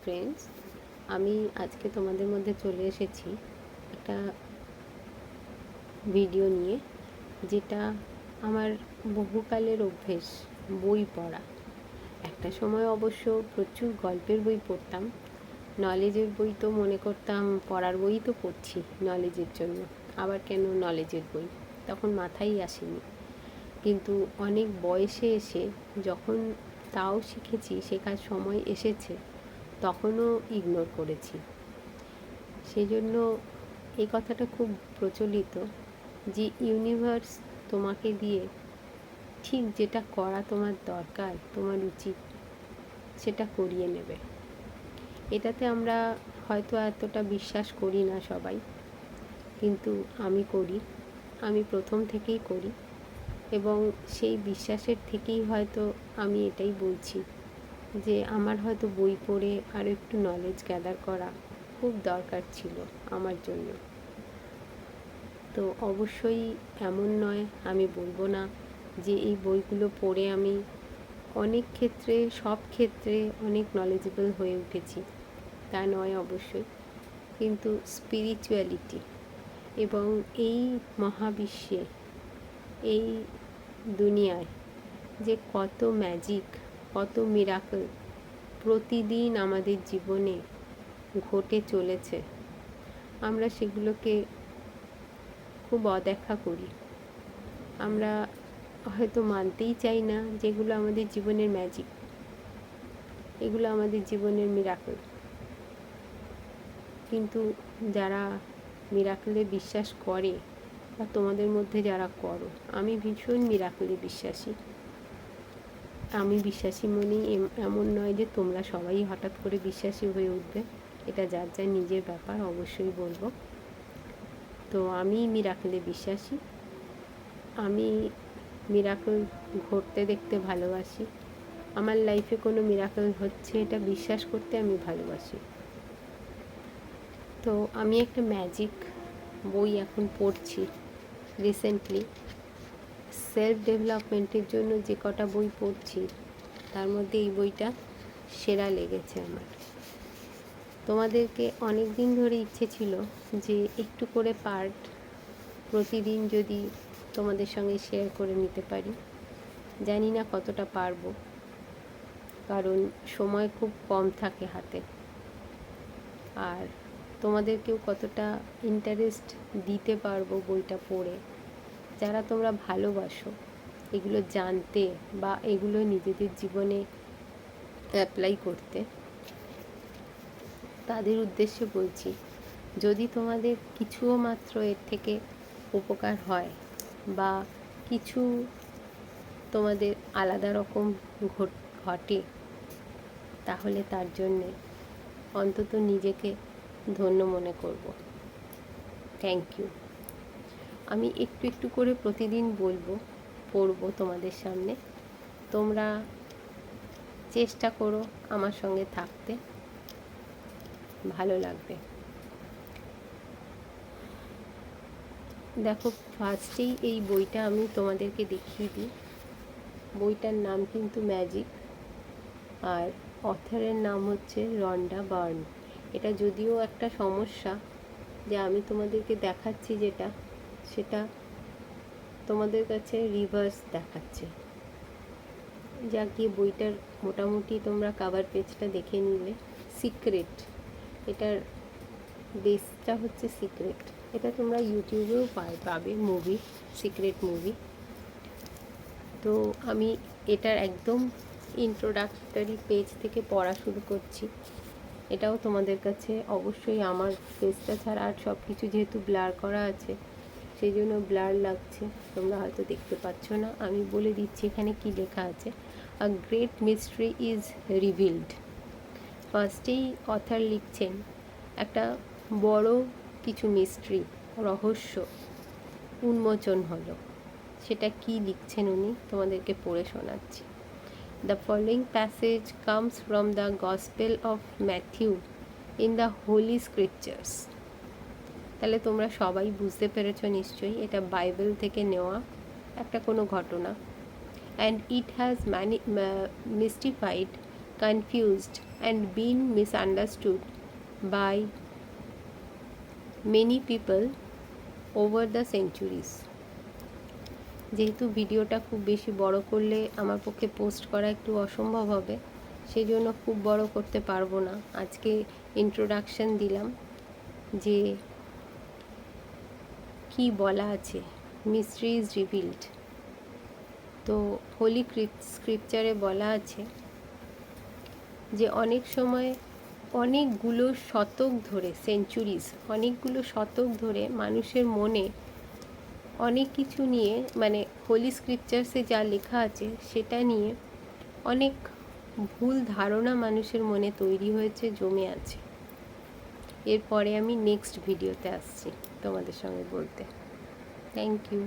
Friends, আমি আজকে তোমাদের মধ্যে চলে এসেছি একটা ভিডিও নিয়ে, যেটা আমার বহুকালের অভ্যেস, বই পড়া। একটা সময় অবশ্য প্রচুর গল্পের বই পড়তাম। নলেজের বই তো মনে করতাম পড়ার বই তো পড়ছি নলেজের জন্য, আবার কেন নলেজের বই, তখন মাথায় আসেনি। কিন্তু অনেক বয়সে এসে যখন তাও শিখেছি, শেখার সময় এসেছে, তখনও ইগনোর করেছি। সেই জন্য এই কথাটা খুব প্রচলিত যে ইউনিভার্স তোমাকে দিয়ে ঠিক যেটা করা তোমার দরকার, তোমার উচিত, সেটা করিয়ে নেবে। এটাতে আমরা হয়তো এতটা বিশ্বাস করি না সবাই, কিন্তু আমি করি। আমি প্রথম থেকেই করি, এবং সেই বিশ্বাসের থেকেই হয়তো আমি এটাই বলছি যে আমার হয়তো বই পড়ে আরও একটু নলেজ গ্যাদার করা খুব দরকার ছিল আমার জন্য। তো অবশ্যই এমন নয়, আমি বলবো না যে এই বইগুলো পড়ে আমি অনেক ক্ষেত্রে, সব ক্ষেত্রে অনেক নলেজেবল হয়ে উঠেছি, তা নয় অবশ্যই। কিন্তু স্পিরিচুয়ালিটি এবং এই মহাবিশ্বে, এই দুনিয়ায় যে কত ম্যাজিক, কত মিরাকল প্রতিদিন আমাদের জীবনে ঘটে চলেছে, আমরা সেগুলোকে খুব অদেখা করি। আমরা হয়তো মানতেই চাই না যেগুলো আমাদের জীবনের ম্যাজিক, এগুলো আমাদের জীবনের মিরাকল। কিন্তু যারা মিরাকলে বিশ্বাস করে, বা তোমাদের মধ্যে যারা করো, আমি ভীষণ মিরাকলে বিশ্বাসী। আমি বিশ্বাসী মনেই এমন নয় যে তোমরা সবাই হঠাৎ করে বিশ্বাসী হয়ে উঠবে, এটা যার যার নিজের ব্যাপার, অবশ্যই বলবো। তো আমি মিরাকলে বিশ্বাসী। আমি মিরাকল ঘটতে দেখতে ভালোবাসি। আমার লাইফে কোনো মিরাকল হচ্ছে এটা বিশ্বাস করতে আমি ভালোবাসি। তো আমি একটা ম্যাজিক বই এখন পড়ছি রিসেন্টলি। সেলফ ডেভেলপমেন্টের জন্য যে কটা বই পড়ছি, তার মধ্যে এই বইটা সেরা লেগেছে আমার। তোমাদেরকে অনেক দিন ধরে ইচ্ছে ছিল যে একটু করে পার্ট প্রতিদিন যদি তোমাদের সঙ্গে শেয়ার করে নিতে পারি। জানি না কতটা পারবো, কারণ সময় খুব কম থাকে হাতে, আর তোমাদেরকেও কতটা ইন্টারেস্ট দিতে পারবো বইটা পড়ে, যারা তোমরা ভালোবাসো এগুলো জানতে বা এগুলো নিজেদের জীবনে অ্যাপ্লাই করতে, তাদের উদ্দেশ্যে বলছি। যদি তোমাদের কিছুও মাত্র এর থেকে উপকার হয়, বা কিছু তোমাদের আলাদা রকম ঘটে, তাহলে তার জন্যে অন্তত নিজেকে ধন্য মনে করব। Thank you. আমি একটু একটু করে প্রতিদিন পড়বো তোমাদের সামনে। তোমরা চেষ্টা করো আমার সঙ্গে থাকতে, ভালো লাগবে। দেখো, ফার্স্টেই এই বইটা আমি তোমাদেরকে দেখিয়ে দিই। বইটার নাম কিন্তু ম্যাজিক, আর অথরের নাম হচ্ছে রন্ডা বার্ন। এটা যদিও একটা সমস্যা যে আমি তোমাদেরকে দেখাচ্ছি যেটা, সেটা তোমাদের কাছে রিভার্স দেখাচ্ছে। যা গিয়ে বইটার মোটামুটি তোমরা কাভার পেজটা দেখে নিলে। সিক্রেট, এটার বেসটা হচ্ছে সিক্রেট। এটা তোমরা ইউটিউবেও পাবে, মুভি, সিক্রেট মুভি। তো আমি এটার একদম ইন্ট্রোডাক্টরি পেজ থেকে পড়া শুরু করছি। এটাও তোমাদের কাছে অবশ্যই, আমার পেজটা ছাড়া আর সব কিছু যেহেতু ব্লার করা আছে, সেই জন্য ব্লার লাগছে, তোমরা হয়তো দেখতে পাচ্ছ না। আমি বলে দিচ্ছি এখানে কি লেখা আছে। A great mystery is revealed. ফার্স্টেই অথার লিখছেন একটা বড় কিছু মিস্ট্রি, রহস্য উন্মোচন হলো। সেটা কি লিখছেন উনি, তোমাদেরকে পড়ে শোনাচ্ছি। The following passage comes from the Gospel of Matthew in the Holy Scriptures. তাহলে তোমরা সবাই বুঝতে পেরেছো নিশ্চয়ই, এটা বাইবেল থেকে নেওয়া একটা কোনো ঘটনা। And it has mystified confused and been misunderstood by many people over the centuries. যেহেতু ভিডিওটা খুব বেশি বড় করলে আমার পক্ষে পোস্ট করা একটু অসম্ভব হবে, সেই জন্য খুব বড় করতে পারবো না। আজকে ইন্ট্রোডাকশন দিলাম যে কি বলা আছে, মিস্ট্রি ইজ রিভিলড। তো হোলি স্ক্রিপচারে বলা আছে যে অনেক সময় অনেকগুলো শতক ধরে, সেঞ্চুরিজ, অনেকগুলো শতক ধরে মানুষের মনে অনেক কিছু নিয়ে, মানে হোলি স্ক্রিপচার্সে যা লেখা আছে সেটা নিয়ে অনেক ভুল ধারণা মানুষের মনে তৈরি হয়েছে, জমে আছে। এরপরে আমি নেক্সট ভিডিওতে আসছি তোমাদের সঙ্গে বলতে। Thank you.